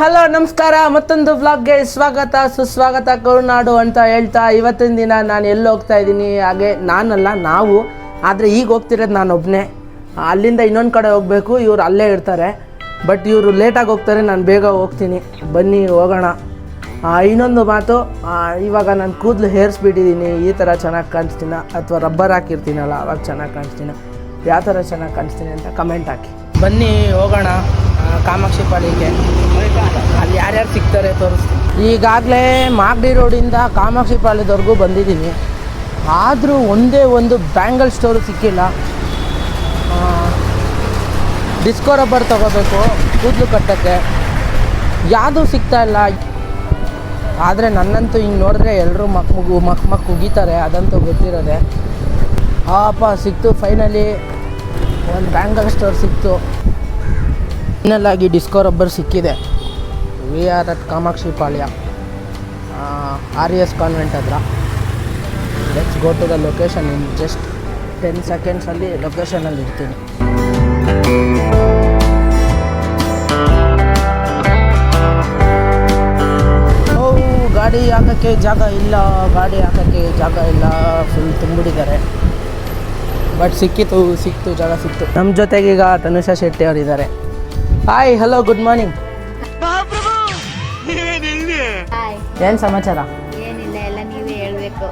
Hello ನಮಸ್ಕಾರ, ಮತ್ತೊಂದು ವ್ಲಾಗ್ಗೆ ಸ್ವಾಗತ ಸುಸ್ವಾಗತ ಕರುನಾಡು ಅಂತ ಹೇಳ್ತಾ ಇವತ್ತಿನ ದಿನ ನಾನು ಎಲ್ಲಿ ಹೋಗ್ತಾ ಇದ್ದೀನಿ. ಹಾಗೆ ನಾನಲ್ಲ, ನಾವು. ಆದರೆ ಈಗ ಹೋಗ್ತಿರೋದು ನಾನು ಒಬ್ಬನೇ. ಅಲ್ಲಿಂದ ಇನ್ನೊಂದು ಕಡೆ ಹೋಗಬೇಕು. ಇವ್ರು ಅಲ್ಲೇ ಇರ್ತಾರೆ, ಬಟ್ ಇವರು ಲೇಟಾಗಿ ಹೋಗ್ತಾರೆ, ನಾನು ಬೇಗ ಹೋಗ್ತೀನಿ. ಬನ್ನಿ ಹೋಗೋಣ. ಇನ್ನೊಂದು ಮಾತು, ಇವಾಗ ನಾನು ಕೂದಲು ಹೇರಿಸ್ಬಿಟ್ಟಿದ್ದೀನಿ. ಈ ಥರ ಚೆನ್ನಾಗಿ ಕಾಣಿಸ್ತೀನ ಅಥವಾ ರಬ್ಬರ್ ಹಾಕಿರ್ತೀನಲ್ಲ ಅವಾಗ ಚೆನ್ನಾಗಿ ಕಾಣಿಸ್ತೀನ, ಯಾವ ಥರ ಚೆನ್ನಾಗಿ ಕಾಣಿಸ್ತೀನಿ ಅಂತ ಕಮೆಂಟ್ ಹಾಕಿ. ಬನ್ನಿ ಹೋಗೋಣ ಕಾಮಾಕ್ಷಿ ಪಾಳಿಗೆ. ಅಲ್ಲಿ ಯಾರ್ಯಾರು ಸಿಗ್ತಾರೆ ತೋರಿಸ್ತೀನಿ. ಈಗಾಗಲೇ ಮಾಗಡಿ ರೋಡಿಂದ ಕಾಮಾಕ್ಷಿ ಪಾಳ್ಯದವರೆಗೂ ಬಂದಿದ್ದೀನಿ. ಆದರೂ ಒಂದೇ ಒಂದು ಬ್ಯಾಂಗಲ್ ಸ್ಟೋರು ಸಿಕ್ಕಿಲ್ಲ. ಡಿಸ್ಕೋ ರಬ್ಬರ್ ತೊಗೋಬೇಕು ಕೂದಲು ಕಟ್ಟೋಕ್ಕೆ, ಯಾವುದೂ ಸಿಗ್ತಾಯಿಲ್ಲ. ಆದರೆ ನನ್ನಂತೂ ಹಿಂಗೆ ನೋಡಿದ್ರೆ ಎಲ್ಲರೂ ಮಕ್ ಉಗೀತಾರೆ, ಅದಂತೂ ಗೊತ್ತಿರೋದೆ. ಸಿಕ್ತು ಫೈನಲಿ, ಒಂದು ಬ್ಯಾಂಗಲ್ ಸ್ಟೋರ್ ಸಿಕ್ತು. ಫೈನಲಾಗಿ ಡಿಸ್ಕೋ ರಬ್ಬರ್ ಸಿಕ್ಕಿದೆ. We are at Kamakshi Palya, RES convent ಹತ್ರ. Let's go to the location. In just 10 ಸೆಕೆಂಡ್ಸಲ್ಲಿ ಲೊಕೇಶನಲ್ಲಿ ಇರ್ತೀನಿ. ಗಾಡಿ ಹಾಕೋಕ್ಕೆ ಜಾಗ ಇಲ್ಲ, ಫುಲ್ ತುಂಬಿಟ್ಟಿದ್ದಾರೆ. ಬಟ್ ಸಿಕ್ತು ಜಾಗ ಸಿಕ್ತು. ನಮ್ಮ ಜೊತೆಗೀಗ ತನುಷಾ ಶೆಟ್ಟಿ ಅವರಿದ್ದಾರೆ. Hi, hello, good morning. ಏನು ಸಮಾಚಾರ? ಏನಿಲ್ಲ, ಎಲ್ಲ ನೀವೇ ಹೇಳ್ಬೇಕು.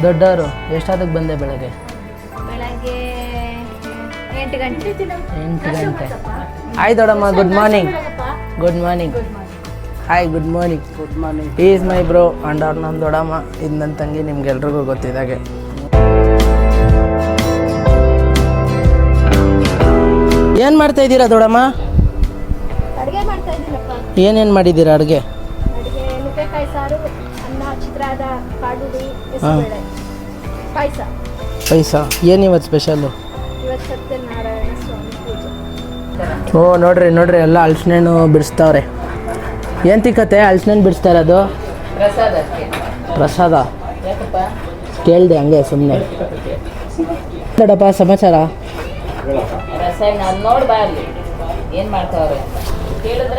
ದೊಡ್ಡವರು ಎಷ್ಟೊತ್ತಿಗೆ ಬಂದೆ? ಬೆಳಗ್ಗೆ 8 ಗಂಟೆ. ಹಾಯ್ ದೊಡ್ಡಮ್ಮ, good morning. Hi, good morning. ಈ ಈಸ್ ಮೈ ಬ್ರೋ ಅಂಡ್ ಅವ್ರು ನನ್ನ ದೊಡ್ಡಮ್ಮ. ಇದು ನನ್ನ ತಂಗಿ, ನಿಮ್ಗೆಲ್ರಿಗೂ ಗೊತ್ತಿದ್ದಾಗೆ. ಏನು ಮಾಡ್ತಾ ಇದ್ದೀರಾ ದೊಡ್ಡಮ್ಮ? ಅಡುಗೆ ಮಾಡ್ತಾ ಇದ್ದೀನಪ್ಪ. ಏನೇನು ಮಾಡಿದ್ದೀರಾ ಅಡುಗೆ? ನುಗ್ಗೆಕಾಯಿ ಸಾರು, ಅನ್ನ, ಚಿತ್ರಾದ, ಕಾಳುಡಿ, ಹೆಸರುಬೇಳೆ, ಪಾಯಸ. ಏನಿವತ್ತು ಸ್ಪೆಷಲ್ಲು? ಇವತ್ತು ಸತ್ಯನಾರಾಯಣ ಸ್ವಾಮಿ ಪೂಜೆ. ಓ ನೋಡ್ರಿ ಎಲ್ಲ ಹಲಸಿನಣ್ಣು ಬಿಡಿಸ್ತಾವ್ರೆ. ಏನು ತಿಕ್ಕತ್ತೆ ಹಲಸಿನಣ್ಣು ಬಿಡಿಸ್ತಾ ಇರೋದು? ಪ್ರಸಾದ ಕೇಳಿದೆ ಹಂಗೆ ಸುಮ್ಮನೆ. ದೊಡ್ಡಪ್ಪ ಸಮಾಚಾರ?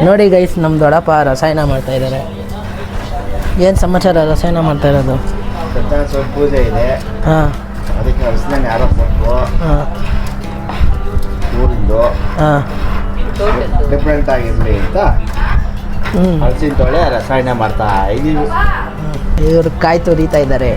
ನೋಡಿ ಗೈಸ್, ನಮ್ಮ ದೊಡ್ಡಪ್ಪ ರಸಾಯನ ಮಾಡ್ತಾ ಇದ್ದಾರೆ. ಏನು ಸಮಾಚಾರ? ರಸಾಯನ ಮಾಡ್ತಾ ಇರೋದು? ಪೂಜೆ ಇದೆ. ಹಾಂ, ಅದಕ್ಕೆ ಹಲಸಿನ ಯಾರೋ ಕೊಟ್ಟು ಊರಿಂದು ಡಿಫ್ರೆಂಟ್ ಆಗಿರಲಿ ಅಂತ ಹಲಸಿನ ತೊಳೆ ರಸಾಯನ ಮಾಡ್ತಾ ಇದ್ದೀವಿ. ಇವರು ಕಾಯಿ ತುರಿತಾ ಇದ್ದಾರೆ.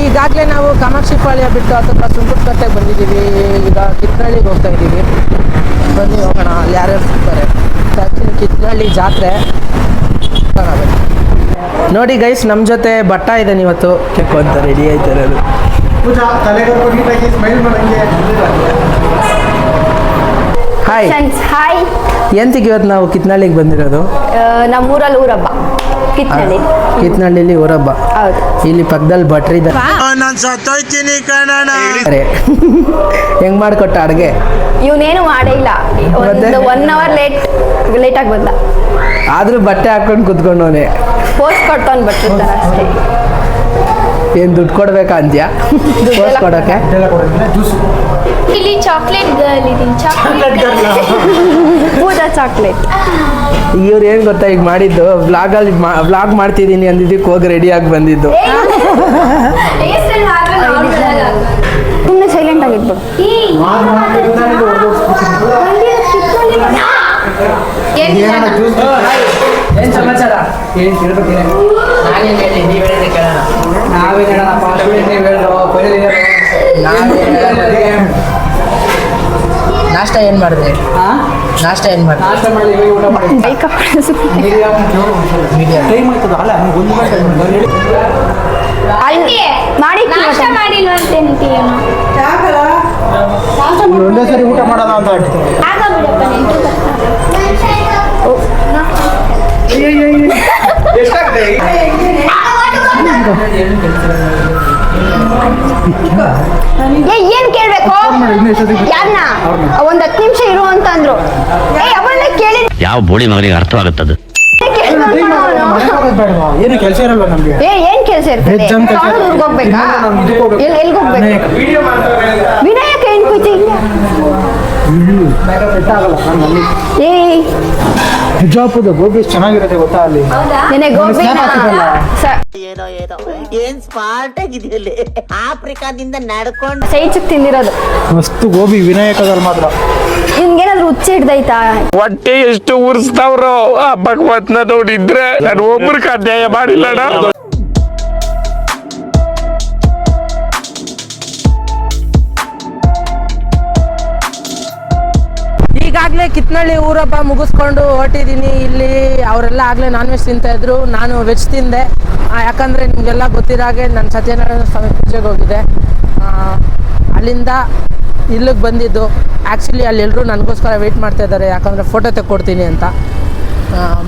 ಈಗಾಗಲೇ ನಾವು ಕಾಮಾಕ್ಷಿ ಪಾಳ್ಯ ಬಿಟ್ಟು ಅಥವಾ ಸುಂಕುಟಕಟ್ಟೆಗೆ ಬಂದಿದ್ದೀವಿ. ಈಗ ಕಿತ್ತನಹಳ್ಳಿಗೆ ಹೋಗ್ತಾ ಇದ್ದೀವಿ. ಬನ್ನಿ ಹೋಗೋಣ, ಅಲ್ಲಿ ಯಾರ್ಯಾರು ಸಿಗ್ತಾರೆ. ಆ್ಯಕ್ಚುಲಿ ಕಿತ್ತನಹಳ್ಳಿ ಜಾತ್ರೆ ನೋಡಿ ಗೈಸ್, ನಮ್ಮ ಜೊತೆ ಬಟ್ಟ ಇದೆ ಇವತ್ತು ಕೆಕ್ಕು ಅಂತ ರೆಡಿ ಆಯ್ತಾರೆ. ಅದು ಹಾಯ್. ಎಂತಿಗೆ ಇವತ್ತು ನಾವು ಕಿತ್ತನಹಳ್ಳಿಗೆ ಬಂದಿರೋದು? ನಮ್ಮೂರಲ್ಲಿ ಊರಬ್ಬ ಕಿತ್ತನಹಳ್ಳಿಲಿ ಊರಬ್ಬ. ಹೌದು. ಇಲ್ಲಿ ಪಕ್ಕದಲ್ಲಿ ಭಟ್ರು ಇದ್ದಾರೆ. ಹೆಂಗ್ ಮಾಡಿಕೊಟ್ಟ ಅಡುಗೆ? ಇವನೇನು ಮಾಡೇ ಇಲ್ಲ, ಒಂದು 1 hour ಲೇಟಾಗಿ ಬಂದ. ಆದ್ರೂ ಬಟ್ಟೆ ಹಾಕೊಂಡು ಕುತ್ಕೊಂಡವನೆ. ಪೋಸ್ ಕೊಟ್ಟವನು ಬಟ್ಟಿರ್ತಾರ ಅಷ್ಟೇ. ಏನು ದುಡ್ಡು ಕೊಡ್ಬೇಕಾ ಅಂತ್ಯಾ ಪೋಸ್ ಕೊಡೋಕ್ಕೆ? ಇಲ್ಲಿ ಚಾಕ್ಲೇಟ್ ಗರ್ಲ್ ಇದೀನಿ. ಪೂಜಾ ಚಾಕ್ಲೇಟ್. ಇವ್ರು ಏನು ಗೊತ್ತಾ ಈಗ ಮಾಡಿದ್ದು? ವ್ಲಾಗ್ ಮಾಡ್ತಿದ್ದೀನಿ ಅಂದಿದ್ದಕ್ಕೆ ಹೋಗಿ ರೆಡಿಯಾಗಿ ಬಂದಿದ್ದು. ಸುಮ್ಮನೆ ಸೈಲೆಂಟ್ ಆಗಿದ್ದು. ಏನು ಸಮಾಚಾರ? ಏನು ತಿಳ್ಕೊತೀನಿ? ನಾನೇನು ಹೇಳಿ, ನೀವು ಹೇಳಿದ್ರೆ ಕೇಳೋಣ. ನಾವೇನು ಹೇಳೋಣಪ್ಪ, ನೀವು ನಾಷ್ಟ ಏನು ಮಾಡಿದೆ? ನಾಷ್ಟ ಏನು ಮಾಡಿದೆ? ಒಂದೇ ಸರಿ ಊಟ ಮಾಡೋಣ ಅಂತ ಏನ್ ಕೇಳ್ಬೇಕು? ಬೇಕು ಯಾರನ್ನ ಒಂದ್ 10 ನಿಮಿಷ ಇರು ಅಂತಂದ್ರು ಅವಳನ್ನ ಕೇಳಿ ಯಾವ ಬೋಳಿ ಮಗನಿಗೆ ಅರ್ಥವಾಗುತ್ತದೆ ಏನು ಕೆಲಸ ಇರಲ್ವಾ ನಮ್ಗೆ? ಏನ್ ಕೆಲ್ಸ ಇರ್ತದೆ ಊರ್ಗ್ ಹೋಗ್ಬೇಕಾ ಎಲ್ಗ್ ಹೋಗ್ಬೇಕು ವಿನಾಯಕ ಏನ್ ಕೂತಿ ಏ ಬಿಜಾಪುರದ ಗೋಬಿ ಚೆನ್ನಾಗಿರುತ್ತೆ ಗೊತ್ತಾ ಅಲ್ಲಿ? ನೆನೆ ಗೋಬಿ ಏನ್ ಸ್ಮಾರ್ಟ್ ಆಗಿದೆಯಲ್ಲಿ ಆಫ್ರಿಕಾದಿಂದ ನಡ್ಕೊಂಡು ಸೈಚ್ ತಿಂದಿರೋದು ಮಸ್ತ್ ಗೋಬಿ ವಿನಾಯಕದಲ್ಲಿ ಮಾತ್ರ. ನಿನ್ಗೇನಾದ್ರು ಹುಚ್ಚ ಹಿಡ್ದೈತಾ ಹೊಟ್ಟೆ ಎಷ್ಟು ಉರ್ಸ್ತಾವ್ರೋ ಆ ಭಗವತ್ನ ನೋಡಿದ್ರೆ ನಾನು ಒಬ್ರಿಗೆ ಅನ್ಯಾಯ ಮಾಡಿಲ್ಲಣ್ಣ. ಈಗಾಗಲೇ ಕಿತ್ನಳ್ಳಿ ಊರಬ್ಬ ಮುಗಿಸ್ಕೊಂಡು ಹೊರಟಿದ್ದೀನಿ. ಇಲ್ಲಿ ಅವರೆಲ್ಲ ಆಗಲೇ ನಾನ್ ವೆಜ್ ತಿಂತಾಯಿದ್ರು, ನಾನು ವೆಜ್ ತಿಂದೆ. ಯಾಕಂದರೆ ನಿಮಗೆಲ್ಲ ಗೊತ್ತಿರೋ ಹಾಗೆ ನಾನು ಸತ್ಯನಾರಾಯಣ ಸ್ವಾಮಿ ಪೂಜೆಗೆ ಹೋಗಿದ್ದೆ. ಅಲ್ಲಿಂದ ಇಲ್ಲಿಗೆ ಬಂದಿದ್ದು. ಆ್ಯಕ್ಚುಲಿ ಅಲ್ಲಿ ಎಲ್ಲರೂ ನನಗೋಸ್ಕರ ವೆಯ್ಟ್ ಮಾಡ್ತಾಯಿದ್ದಾರೆ, ಯಾಕಂದರೆ ಫೋಟೋ ತೆಕ್ಕೊಡ್ತೀನಿ ಅಂತ.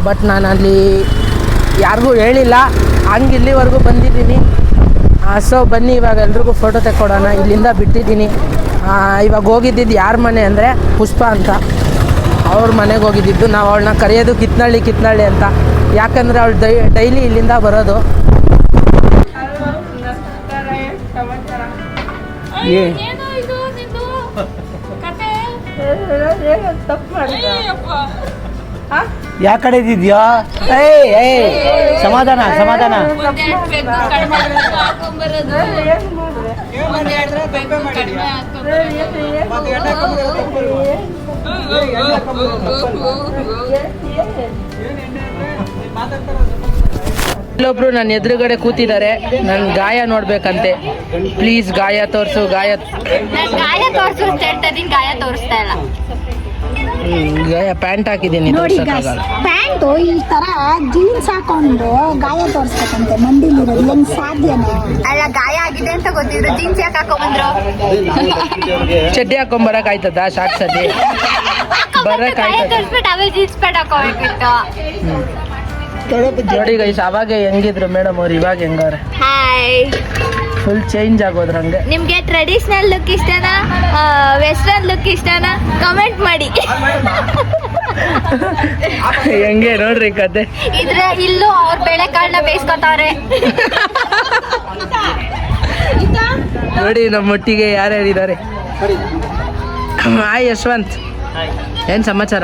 ಬಟ್ ನಾನು ಅಲ್ಲಿ ಯಾರಿಗೂ ಹೇಳಿಲ್ಲ, ಹಂಗೆ ಇಲ್ಲಿವರೆಗೂ ಬಂದಿದ್ದೀನಿ. ಸೊ ಬನ್ನಿ ಇವಾಗ ಎಲ್ರಿಗೂ ಫೋಟೋ ತೆಕ್ಕೊಡೋಣ. ಇಲ್ಲಿಂದ ಬಿಟ್ಟಿದ್ದೀನಿ. ಇವಾಗ ಹೋಗಿದ್ದಿದ್ದು ಯಾರ ಮನೆ ಅಂದರೆ ಪುಷ್ಪ ಅಂತ, ಅವ್ರ ಮನೆಗೆ ಹೋಗಿದ್ದಿದ್ದು. ನಾವು ಅವಳನ್ನ ಕರೆಯೋದು ಕಿತ್ನಳ್ಳಿ ಅಂತ, ಯಾಕಂದರೆ ಅವಳು ಡೈಲಿ ಇಲ್ಲಿಂದ ಬರೋದು. ಯಾ ಕಡೆ ಇದ್ದಿದ್ಯಾ? ಸಮಾಧಾನ ಸಮಾಧಾನ. ಇಲ್ಲೊಬ್ರು ನನ್ನ ಎದುರುಗಡೆ ಕೂತಿದ್ದಾರೆ. ನನ್ನ ಗಾಯ ನೋಡ್ಬೇಕಂತೆ. ಪ್ಲೀಸ್ ಗಾಯ ತೋರಿಸು. ಗಾಯ ತೋರಿಸ್ತಾ ಇಲ್ಲ. ಗಾಯ ಪ್ಯಾಂಟ್ ಹಾಕಿದ್ದೀನಿ. ಪ್ಯಾಂಟು ಈ ತರ ಜೀನ್ಸ್ ಹಾಕೊಂಡು ಗಾಯ ತೋರಿಸ್ಬೇಕಂತೆ ಮಂಡಿಲಿರೋದು ಹೆಂಗ್ ಸಾಧ್ಯನಾ? ಅಲ್ಲ ಗಾಯ ಆಗಿದೆ ಅಂತ ಗೊತ್ತಿದ್ರು ಜೀನ್ಸ್ ಯಾಕೆ ಹಾಕೊಂಡ್ಬಂದ್ರು? ಚಡ್ಡಿ ಹಾಕೊಂಬರಕ್ ಆಯ್ತದ? ಶಾರ್ಟ್ ಚಡ್ಡಿ ಬರಕ್ ಆಯ್ತದ? ಆಮೇಲೆ ಜೀನ್ಸ್ ಪ್ಯಾಂಟ್ ಹಾಕೋಬೇಕಿತ್ತು. ನೋಡಿ ಗೈಸ್, ಅವಾಗ ಹೆಂಗಿದ್ರು ಮೇಡಮ್ ಅವ್ರು, ಇವಾಗ ಹೆಂಗವ್ರೆ? ಹಾಯ್, ಫುಲ್ ಚೇಂಜ್ ಆಗೋದ್ರ ಹಂಗೆ. ನಿಮ್ಗೆ ಟ್ರೆಡಿಷನಲ್ ಲುಕ್ ಇಷ್ಟನಾ ವೆಸ್ಟರ್ನ್ ಲುಕ್ ಇಷ್ಟನಾ? ಕಮೆಂಟ್ ಮಾಡಿ. ಹೆಂಗೆ ನೋಡ್ರಿ ಕತೆ. ಇಲ್ಲೂ ಅವ್ರ ಬೇಳೆಕಾಳನ್ನ ಬೇಯಿಸ್ಕೊತಾವ್ರೆ. ನೋಡಿ ನಮ್ಮೊಟ್ಟಿಗೆ ಯಾರ್ಯಾರಿದ್ದಾರೆ. ಹಾಯ್ ಯಶವಂತ್, ಏನ್ ಸಮಾಚಾರ?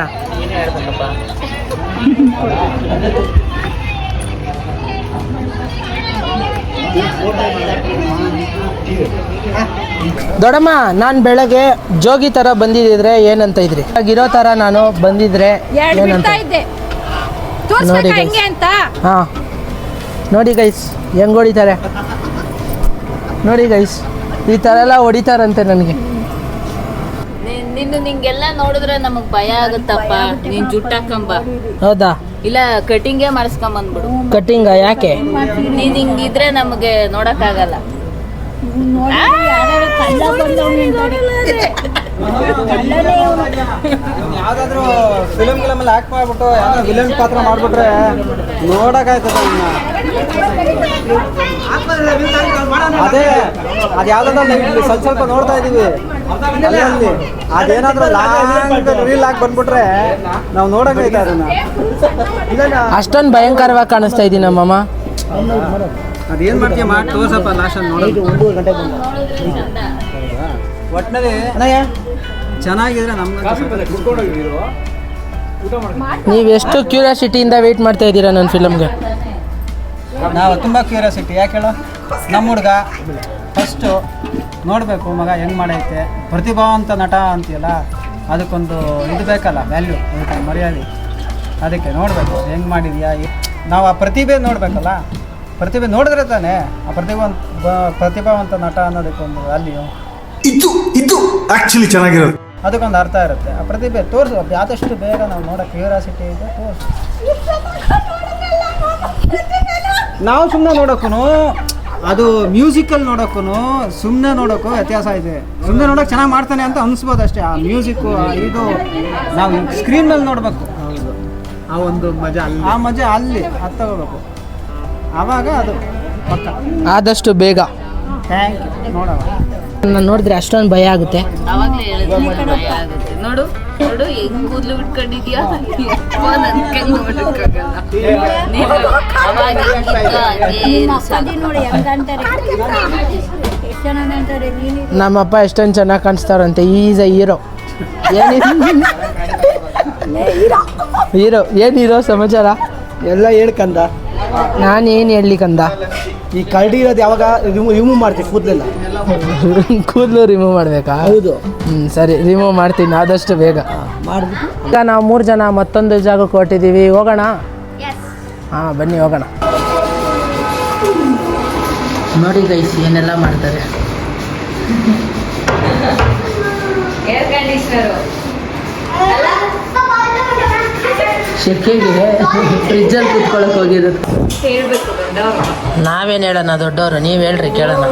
ದೊಡ್ಡಮ್ಮ, ನಾನು ಬೆಳಗ್ಗೆ ಜೋಗಿ ತರ ಬಂದಿದ್ರೆ ಏನಂತ ಇದ್ರಿ? ಇರೋ ತರ ನಾನು ಬಂದಿದ್ರೆ ಏನಂತ? ನೋಡಿ ಹಾ, ನೋಡಿ ಗೈಸ್ ಹೆಂಗ್ ಹೊಡಿತಾರೆ ನೋಡಿ ಗೈಸ್. ಈ ತರ ಎಲ್ಲ ಹೊಡಿತಾರಂತೆ ನನಗೆ. ನಿಂಗೆಲ್ಲ ನೋಡಿದ್ರೆ ನಮಗ್ ಭಯ ಆಗುತ್ತಪ್ಪ. ನೀನ್ ಜುಟ್ಟಾಕಂಬ. ಹೌದಾ? ಇಲ್ಲ ಕಟಿಂಗೇ ಮಾಡಿಸ್ಕೊಂಬಂದ್ಬಿಡು. ಕಟಿಂಗ ಯಾಕೆ? ನೀನ್ ಹಿಂಗಿದ್ರೆ ನಮಗೆ ನೋಡಕ್ ಆಗಲ್ಲ. ಯಾವ್ದಾದ್ರು ಫಿಲಮ್ ಆಕ್ಟ್ ಮಾಡ್ಬಿಟ್ಟು ಯಾವ್ದಾದ್ರು ವಿಲನ್ ಪಾತ್ರ ಮಾಡ್ಬಿಟ್ರೆ ನೋಡಕ್ಕಾಯ್ತದ. ಅದೇ ಅದು ಯಾವ್ದಾದ್ರು ಸ್ವಲ್ಪ ನೋಡ್ತಾ ಇದೀವಿ. ಅದೇನಾದ್ರೂ ಲಾಂಗ್ ರೀಲ್ ಆಗಿ ಬಂದ್ಬಿಟ್ರೆ ನಾವು ನೋಡಕ್ಕಾಯ್ತ ಅದನ್ನ. ಅಷ್ಟೊಂದು ಭಯಂಕರವಾಗಿ ಕಾಣಿಸ್ತಾ ಇದ್ದೀನಿ ನಮ್ಮಮ್ಮ. ಅದೇನ್ ಮಾಡ್ತೀಯ ಮಾಡಿ ತೋರ್ಸಪ್ಪ ಲಾಸ್ಟ್ ನೋಡಿ. ಒಟ್ಟಿನಲ್ಲಿ ಚೆನ್ನಾಗಿದ್ರೆ ನೀವು ಎಷ್ಟು ಕ್ಯೂರಿಯಾಸಿಟಿಯಿಂದ ವೆಯ್ಟ್ ಮಾಡ್ತಾ ಇದ್ದೀರಾ ನನ್ನ ಫಿಲಮ್ಗೆ? ನಾವು ತುಂಬ ಕ್ಯೂರಿಯಾಸಿಟಿ. ಯಾಕೆ ಹೇಳೋ, ನಮ್ಮ ಹುಡುಗ ಫಸ್ಟು ನೋಡಬೇಕು ಮಗ ಹೆಂಗೆ ಮಾಡೈತೆ. ಪ್ರತಿಭಾವಂತ ನಟ ಅಂತೀಯಲ್ಲ, ಅದಕ್ಕೊಂದು ಇದು ಬೇಕಲ್ಲ, ವ್ಯಾಲ್ಯೂ, ಮರ್ಯಾದೆ. ಅದಕ್ಕೆ ನೋಡಬೇಕು ಹೆಂಗೆ ಮಾಡಿದ್ಯಾ. ನಾವು ಆ ಪ್ರತಿಭೆ ನೋಡಬೇಕಲ್ಲ. ಪ್ರತಿಭೆ ನೋಡಿದ್ರೆ ತಾನೇ ಆ ಪ್ರತಿಭಾವಂತ ನಟ ಅನ್ನೋದಕ್ಕೊಂದು ವ್ಯಾಲ್ಯೂ. ಇದು ಆಕ್ಚುಲಿ ಚೆನ್ನಾಗಿರೋದು. ಅದಕ್ಕೊಂದು ಅರ್ಥ ಇರುತ್ತೆ. ಆ ಪ್ರತಿಭೆ ತೋರಿಸು, ಆದಷ್ಟು ಬೇಗ ನಾವು ನೋಡೋ ಕ್ಯೂರಿಯಾಸಿಟಿ ಇದೆ, ತೋರಿಸು. ನಾವು ಸುಮ್ಮನೆ ನೋಡೋಕ್ಕೂ, ಅದು ಮ್ಯೂಸಿಕಲ್ಲಿ ನೋಡೋಕ್ಕೂ ಸುಮ್ಮನೆ ನೋಡೋಕ್ಕೂ ವ್ಯತ್ಯಾಸ ಇದೆ. ಸುಮ್ಮನೆ ನೋಡೋಕೆ ಚೆನ್ನಾಗಿ ಮಾಡ್ತಾನೆ ಅಂತ ಅನಿಸ್ಬೋದು ಅಷ್ಟೇ. ಆ ಮ್ಯೂಸಿಕ್ಕು ಇದು ನಾವು ಸ್ಕ್ರೀನ್ ಮೇಲೆ ನೋಡಬೇಕು. ಆ ಒಂದು ಮಜಾ, ಆ ಮಜಾ ಅಲ್ಲಿ ಅದು ತಗೋಬೇಕು. ಆವಾಗ ಅದು ಪಕ್ಕ. ಆದಷ್ಟು ಬೇಗ. Thank you. ನೋಡೋಣ. ನಾನು ನೋಡಿದ್ರೆ ಅಷ್ಟೊಂದು ಭಯ ಆಗುತ್ತೆ. ಅವಾಗ್ಲೇ ಹೇಳಿದ್ರೆ ಭಯ ಆಗುತ್ತೆ. ನೋಡು ನೋಡು ಹೆಂಗ್ ಕೂದ್ಲು ಬಿಟ್ಕೊಂಡಿದ್ಯಾ, ನನ್ಕಂಗ್ ನೋಡಕ್ಕಾಗಲ್ಲ. ನೀನು ಅವಾಗ ಹೆಂಗಿದ್ಯೋ ಹಂಗೇ ಇರು ಸಾಕು. ನಮ್ಮಪ್ಪ ಎಷ್ಟೊಂದು ಚೆನ್ನಾಗಿ ಕಾಣಿಸ್ತಾರಂತೆ. Is a hero. ಹೀರೋ ಏನು ಹೀರೋ ಸಮಾಚಾರ ಎಲ್ಲ ಹೇಳ್ಕಂದ. ನಾನೇನು ಹೇಳಲಿ ಕಂದ. ಈ ಕರಡಿ ಇರೋದು ಯಾವಾಗ ರಿಮೂವ್ ಮಾಡ್ತೀವಿ ಕೂದಲೆಲ್ಲ. ಕೂದಲು ರಿಮೂವ್ ಮಾಡಬೇಕಾ? ಹೌದು. ಸರಿ, ರಿಮೂವ್ ಮಾಡ್ತೀನಿ ಆದಷ್ಟು ಬೇಗ ಮಾಡ್ಬಿಟ್ಟು. ಈಗ ನಾವು 3 ಜನ ಮತ್ತೊಂದು ಜಾಗಕ್ಕೆ ಹೊರಟಿದ್ದೀವಿ. ಹೋಗೋಣ? ಹಾಂ, ಬನ್ನಿ ಹೋಗೋಣ. ನೋಡಿ ಗೈಸ್ ಏನೆಲ್ಲ ಮಾಡ್ತಾರೆ. ಏರ್ ಕಂಡೀಷನರು ಶೆಕೆಗೆ ಫ್ರಿಜ್ಜಲ್ಲಿ ಕುತ್ಕೊಳಕ್ಕೆ ಹೋಗಿರೋದು. ಹೇಳ್ಬೇಕು ದೊಡ್ಡವರು. ನಾವೇನು ಹೇಳೋಣ ದೊಡ್ಡವರು? ನೀವು ಹೇಳ್ರಿ ಕೇಳೋಣ.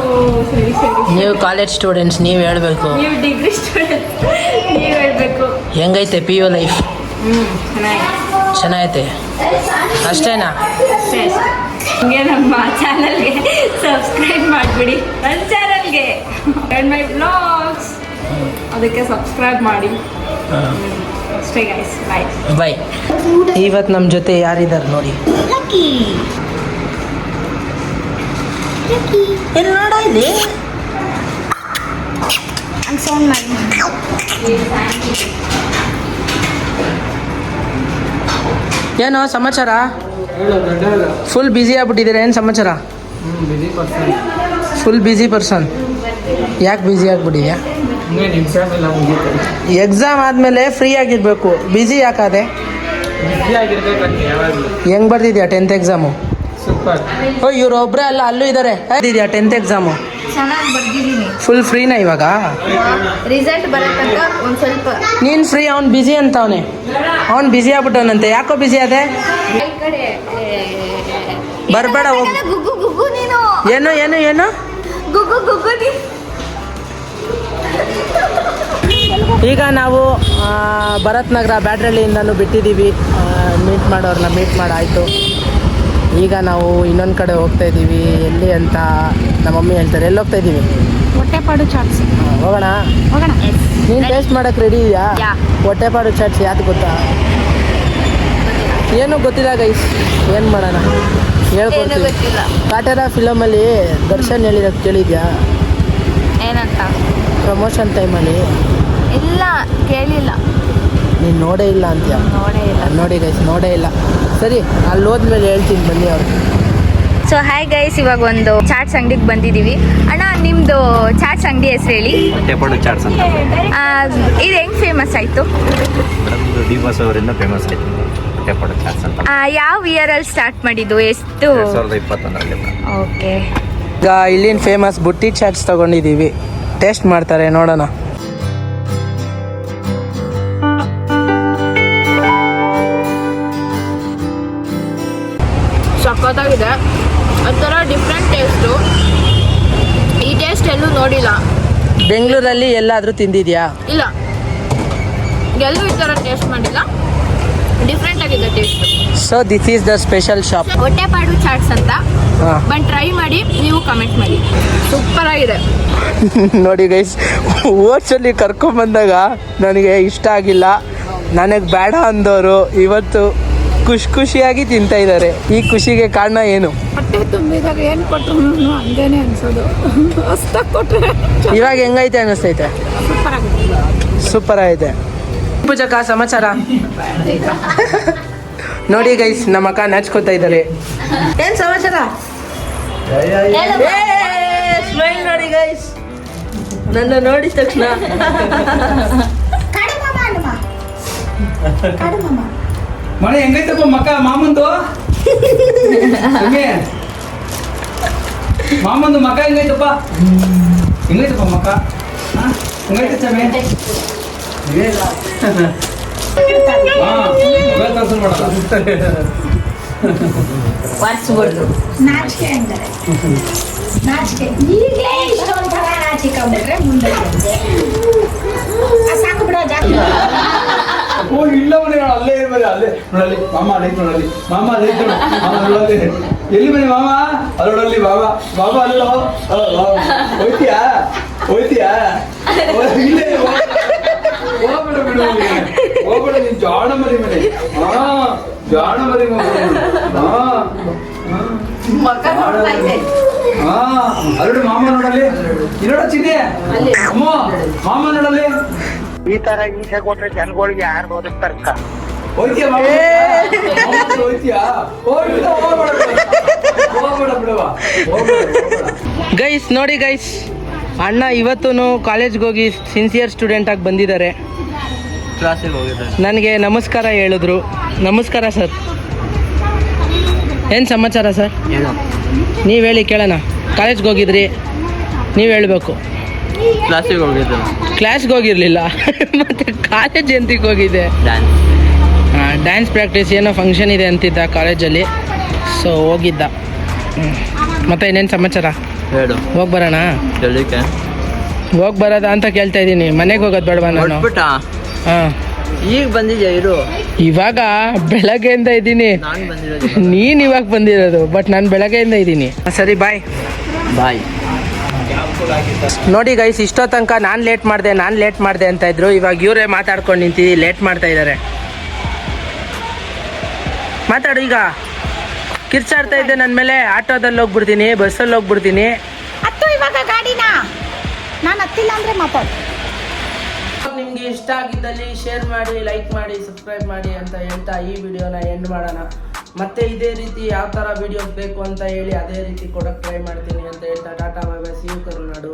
ನೀವು ಕಾಲೇಜ್ ಸ್ಟೂಡೆಂಟ್ಸ್, ನೀವು ಹೇಳಬೇಕು. ನೀವು ಡಿಗ್ರಿ ಸ್ಟೂಡೆಂಟ್, ನೀವು ಹೇಳ್ಬೇಕು. ಹೆಂಗೈತೆ PU ಲೈಫ್? ಚೆನ್ನಾಗೈತೆ ಅಷ್ಟೇನಾ? ಅಷ್ಟೇ. ಹಂಗೆ ನಮ್ಮ ಚಾನಲ್ಗೆ ಸಬ್ಸ್ಕ್ರೈಬ್ ಮಾಡಿಬಿಡಿ. ನನ್ನ ಚಾನಲ್ಗೆ ಮೈ ಬ್ಲಾಗ್ಸ್, ಅದಕ್ಕೆ ಸಬ್ಸ್ಕ್ರೈಬ್ ಮಾಡಿ ಅಷ್ಟೇ ಗೈಸ್. ಬಾಯ್ ಬಾಯ್. ಇವತ್ತು ನಮ್ಮ ಜೊತೆ ಯಾರಿದ್ದಾರೆ ನೋಡಿ. ಎಲ್ಲಿ ನೋಡ ಇಲ್ಲಿ ಏನೋ ಸಮಾಚಾರ? ಫುಲ್ ಬ್ಯುಸಿ ಆಗ್ಬಿಟ್ಟಿದ್ದೀರಾ, ಏನು ಸಮಾಚಾರ? Full busy person. ಯಾಕೆ ಬ್ಯುಸಿ ಆಗ್ಬಿಟ್ಟಿದ್ಯಾ? ಎಕ್ಸಾಮ್ ಆದಮೇಲೆ ಫ್ರೀ ಆಗಿರಬೇಕು. ಬ್ಯುಸಿ ಯಾಕಾದೆ? ಹೆಂಗೆ ಬರ್ತಿದ್ಯಾ 10th ಎಕ್ಸಾಮು? ಓ, ಇವ್ರು ಒಬ್ಬರೇ ಅಲ್ಲ, ಅಲ್ಲೂ ಇದ್ದಾರೆ. ಇದೆಯಾ 10th ಎಕ್ಸಾಮು? ಚೆನ್ನಾಗಿ ಬರ್ದಿದ್ದೀನಿ. ಫುಲ್ ಫ್ರೀನಾ ಇವಾಗ? ರಿಸಲ್ಟ್ ಬರತ್ತಂತ ಒಂದು ಸ್ವಲ್ಪ. ನೀನು ಫ್ರೀ, ಅವ್ನು ಬ್ಯುಸಿ ಅಂತವನೆ. ಅವ್ನು ಬ್ಯುಸಿ ಆಗ್ಬಿಟ್ಟವನಂತೆ. ಯಾಕೋ ಬ್ಯುಸಿ ಅದೇ? ಈ ಕಡೆ ಬರಬೇಡ, ಹೋಗು. ಗುಗ್ಗು ಗುಗ್ಗು ನೀನು. ಏನು ಏನು ಏನು? ಗುಗ್ಗು ಗುಗ್ಗು ನೀ. ಈಗ ನಾವು ಭರತ್ ನಗರ ಬ್ಯಾಟ್ರಳ್ಳಿಯಿಂದನೂ ಬಿಟ್ಟಿದ್ದೀವಿ. ಮೀಟ್ ಮಾಡೋರನ್ನ ಮೀಟ್ ಮಾಡಾಯಿತು. ಈಗ ನಾವು ಇನ್ನೊಂದು ಕಡೆ ಹೋಗ್ತಾ ಇದ್ದೀವಿ. ಎಲ್ಲಿ ಅಂತ ನಮ್ಮ ಮಮ್ಮಿ ಹೇಳ್ತಾರೆ. ಎಲ್ಲಿ ಹೋಗ್ತಾ ಇದ್ದೀವಿ? ಹೊಟ್ಟೆಪಾಡು ಚಾಟ್ಸ್. ಹೋಗೋಣ? ಹೋಗೋಣ. ನೀನು ಟೇಸ್ಟ್ ಮಾಡೋಕ್ಕೆ ರೆಡಿ ಇದೆಯಾ? ಹೊಟ್ಟೆಪಾಡು ಚಾಟ್ಸ್ ಯಾವ್ದು ಗೊತ್ತಾ? ಏನೂ ಗೊತ್ತಿಲ್ಲ ಗೈಸ್. ಏನು ಮಾಡೋಣ ಹೇಳ್ಕೊಡ್ತೀವಿ. ಕಾಟೇರ ಫಿಲಮಲ್ಲಿ ದರ್ಶನ್ ಹೇಳಿರೋದು ಕೇಳಿದ್ಯಾ? ಏನಂತ? ಪ್ರಮೋಷನ್ ಟೈಮಲ್ಲಿ. ಇಲ್ಲ, ಕೇಳಿಲ್ಲ. ನೀನು ನೋಡೇ ಇಲ್ಲ ಅಂತೀಯ? ನೋಡೇ ಇಲ್ಲ. ನೋಡಿ ಗೈಸ್, ನೋಡೇ ಇಲ್ಲ. ಸರಿ, ಅಲ್ಲಿ ಹೋದ್ಮೇಲೆ ಹೇಳ್ತೀನಿ, ಬನ್ನಿ ಅವ್ರು. ಸೊ ಹಾಯ್ ಗೈಸ್, ಇವಾಗ ಒಂದು ಚಾಟ್ಸ್ ಅಂಗಡಿಗೆ ಬಂದಿದ್ದೀವಿ. ಅಣ್ಣ, ನಿಮ್ಮದು ಚಾಟ್ಸ್ ಅಂಗಡಿ ಹೆಸರು ಹೇಳಿ. ಹೊಟ್ಟೆಪಾಡು ಚಾಟ್ಸ್ ಅಂತ ಇದು ಹೆಂಗೆ ಫೇಮಸ್ ಆಯಿತು? ಡಿವೋರ್ಸ್ ಅವರಿಂದ ಫೇಮಸ್ ಆಯ್ತು ಹೊಟ್ಟೆಪಾಡು ಚಾಟ್ಸ್ ಅಂತ. ಯಾವ ಇಯರಲ್ಲಿ ಸ್ಟಾರ್ಟ್ ಮಾಡಿದ್ದು? ಎಷ್ಟು? 2021ರಲ್ಲಿ. ಓಕೆ. ಈಗ ಇಲ್ಲಿನ ಫೇಮಸ್ ಬುಟ್ಟಿ ಚಾಟ್ಸ್ ತೊಗೊಂಡಿದ್ದೀವಿ. ಟೇಸ್ಟ್ ಮಾಡ್ತಾರೆ, ನೋಡೋಣ. ಸಖತ್ತಾಗಿದೆ. ಒಂಥರ ಡಿಫ್ರೆಂಟ್ ಟೇಸ್ಟು. ಈ ಟೇಸ್ಟ್ ಎಲ್ಲೂ ನೋಡಿಲ್ಲ. ಬೆಂಗಳೂರಲ್ಲಿ ಎಲ್ಲಾದರೂ ತಿಂದಿದ್ಯಾ? ಇಲ್ಲ, ಎಲ್ಲೂ ಈ ಥರ ಟೇಸ್ಟ್ ಮಾಡಿಲ್ಲ. ಡಿಫ್ರೆಂಟ್ ಆಗಿದೆ taste. So this is the special shop. Hottepadu chats ಅಂತ. ಹಾಂ, ಬಂದು ಟ್ರೈ ಮಾಡಿ, ನೀವು ಕಮೆಂಟ್ ಮಾಡಿ. ಸೂಪರ್ ಆಗಿದೆ. ನೋಡಿ ಗೈಸ್, ಓಟ್ಸಲ್ಲಿ ಕರ್ಕೊಂಬಂದಾಗ ನನಗೆ ಇಷ್ಟ ಆಗಿಲ್ಲ. ನನಗೆ ಬೇಡ ಅಂದವರು ಇವತ್ತು ಖುಷಿಯಾಗಿ ತಿಂತಾ ಇದ್ದಾರೆ. ಈ ಖುಷಿಗೆ ಕಾರಣ ಏನು? ಹೊಟ್ಟೆ ತುಂಬಿದಾಗ ಏನು ಕೊಟ್ಟರು ಹಂಗೇನೆ ಅನ್ಸೋದು. ಹೊಸ್ದಾಗಿ ಕೊಟ್ಟರೆ ಇವಾಗ ಹೆಂಗೈತೆ ಅನ್ನಿಸ್ತೈತೆ? ಸೂಪರ್ ಆಗಿದೆ. ಸೂಪರ್ ಆಗಿದೆ. ಪೂಜಕ ಸಮಾಚಾರ ನೋಡಿ ಗೈಸ್, ನಮ್ಮ ಅಕ್ಕ ನಾಚ್ಕೋತಾ ಇದ್ದಾರೆ. ಏನು ಸಮಾಚಾರ? ಸ್ಮೈಲ್ ನೋಡಿ ಗೈಸ್, ನನ್ನ ನೋಡಿದ ತಕ್ಷಣ. ಮಳೆ ಹೆಂಗೈತಪ್ಪ ಮಕ್ಕ ಮಾಮಂದು? ಮಾಮಂದು ಮಕ್ಕ ಹೆಂಗೈತಪ್ಪ? ಹೆಂಗೈತಪ್ಪ ಮಕ್ಕ? ಹೆಂಗೈತೆ ಚಮೆ? ನಾಚಿಕೆ ಅಂದರೆ ನಾಚಿಕೆ. ಈಗಲೇ ಇಷ್ಟೊಂಥರ ನಾಚಿಕೊಂಡ್ಬಿಟ್ರೆ ಮುಂದೆ ಸಾಕು ಬಿಡೋ ಜಾಸ್ತಿ. ಇಲ್ಲ ಮನೆ ಅಲ್ಲೇ ಇರ್ಬೋದು. ಅಲ್ಲೇ ನೋಡಲಿ ಮಾಮ ಅಲ್ಲೈತೆ, ನೋಡಲಿ ಮಾಮ ಅಲ್ಲೈತೆ, ಮಾಮ ನೋಡಲಿ. ಎಲ್ಲಿ ಮನೆ ಮಾಮ ಅಲ್ಲೋಡಲ್ಲಿ ಬಾಬಾ ಬಾಬಾ ಅಲ್ಲೋ ಹೋಯ್ತೀಯಾ ಹೋಯ್ತೀಯಾ ಇಲ್ಲೇ ಹೋಗ್ಬೇಡ ಬಿಡು ಹೋಗ್ಬೇಡ ನೀನ್ ಜಾಣ ಮರಿ ಮನೆ ಜಾಣ ಮರಿ ಅಲ್ಲೋಡು ಮಾಮ ನೋಡಲ್ಲಿ ಇಲ್ಲೋಡ ಚಿನ್ನಿ ಅಮ್ಮ ಮಾಮ ನೋಡಲ್ಲಿ ಈ ತರ ಈಸೆ ಕೊಟ್ರೆ ಜನಗಳಿಗೆ ಯಾರು ಬದುಕ್ತಾರಕ್ಕ ಹೋಯ್ತೀಯಾ ಹೋಯ್ತೀಯಾ ಹೋಗ್ಬೇಡ ಬಿಡವಾ ಗೈಸ್ ನೋಡಿ ಗೈಸ್, ಅಣ್ಣ ಇವತ್ತು ಕಾಲೇಜ್ಗೆ ಹೋಗಿ ಸಿನ್ಸಿಯರ್ ಸ್ಟೂಡೆಂಟಾಗಿ ಬಂದಿದ್ದಾರೆ. ಕ್ಲಾಸಿಗೆ ಹೋಗಿದ್ದಾರೆ. ನನಗೆ ನಮಸ್ಕಾರ ಹೇಳಿದ್ರು. ನಮಸ್ಕಾರ ಸರ್. ಏನು ಸಮಾಚಾರ ಸರ್? ನೀವು ಹೇಳಿ ಕೇಳೋಣ. ಕಾಲೇಜ್ಗೆ ಹೋಗಿದ್ರಿ, ನೀವು ಹೇಳಬೇಕು. ಕ್ಲಾಸಿಗೆ ಹೋಗಿದ್ದೆ. ಕ್ಲಾಸ್ಗೆ ಹೋಗಿರಲಿಲ್ಲ ಮತ್ತು ಕಾಲೇಜ್ ಎಂತಕ್ಕೆ ಹೋಗಿದೆ? ಡ್ಯಾನ್ಸ್. ಡ್ಯಾನ್ಸ್ ಪ್ರಾಕ್ಟೀಸ್ ಏನೋ ಫಂಕ್ಷನ್ ಇದೆ ಅಂತಿದ್ದ ಕಾಲೇಜಲ್ಲಿ, ಸೊ ಹೋಗಿದ್ದ. ಮತ್ತೆ ಇನ್ನೇನು ಸಮಾಚಾರ? ಹೇಳು. ಹೋಗಿ ಬರೋಣ? ಹೇಳಲಿಕ್ಕೆ ಹೋಗಿ ಬರೋದ ಅಂತ ಕೇಳ್ತಾ ಇದ್ದೀನಿ. ಮನೆಗೆ ಹೋಗೋದು ಬೇಡವಾ ನಾನು? ಹಾಂ, ಈಗ ಬಂದಿದ್ಯಾ? ಇರು. ಇವಾಗ ಬೆಳಗ್ಗೆಯಿಂದ ಇದ್ದೀನಿ. ನಾನು ಬಂದಿರೋದು. ನೀನು ಇವಾಗ ಬಂದಿರೋದು, ಬಟ್ ನಾನು ಬೆಳಗ್ಗೆಯಿಂದ ಇದ್ದೀನಿ. ಸರಿ, ಬಾಯ್ ಬಾಯ್. ನೋಡಿ ಗೈಸ್, ಇಷ್ಟೋ ತನಕ ನಾನು ಲೇಟ್ ಮಾಡಿದೆ ಅಂತ ಇದ್ರು. ಇವಾಗ ಇವರೇ ಮಾತಾಡ್ಕೊಂಡು ನಿಂತಿದ್ದು ಲೇಟ್ ಮಾಡ್ತಾ ಇದ್ದಾರೆ. ಮಾತಾಡು ಈಗ. ಕಿರ್ಚಾಡ್ತಾ ಇದ್ದೆ ನನ್ನ ಮೇಲೆ. ಆಟೋದಲ್ಲಿ ಹೋಗ್ಬಿಡ್ತೀನಿ, ಬಸ್ಸಲ್ಲಿ ಹೋಗ್ಬಿಡ್ತೀನಿ. ಹತ್ತು ಇವಾಗ ಗಾಡಿನ ನಾನು ಹತ್ತಿಲ್ಲ ಅಂದ್ರೆ ಮಾತಾಡು. ನಿಮಗೆ ಇಷ್ಟ ಆಗಿದ್ದಲ್ಲಿ ಶೇರ್ ಮಾಡಿ, ಲೈಕ್ ಮಾಡಿ, ಸಬ್ಸ್ಕ್ರೈಬ್ ಮಾಡಿ ಅಂತ ಹೇಳ್ತಾ ಈ ವಿಡಿಯೋನ ಎಂಡ್ ಮಾಡೋಣ. ಮತ್ತೆ ಇದೇ ರೀತಿ ಯಾವ ಥರ ವಿಡಿಯೋಸ್ ಬೇಕು ಅಂತ ಹೇಳಿ ಅದೇ ರೀತಿ ಕೊಡೋಕ್ಕೆ ಟ್ರೈ ಮಾಡ್ತೀನಿ ಅಂತ ಹೇಳ್ತಾ tata bye bye. See you Karunadu.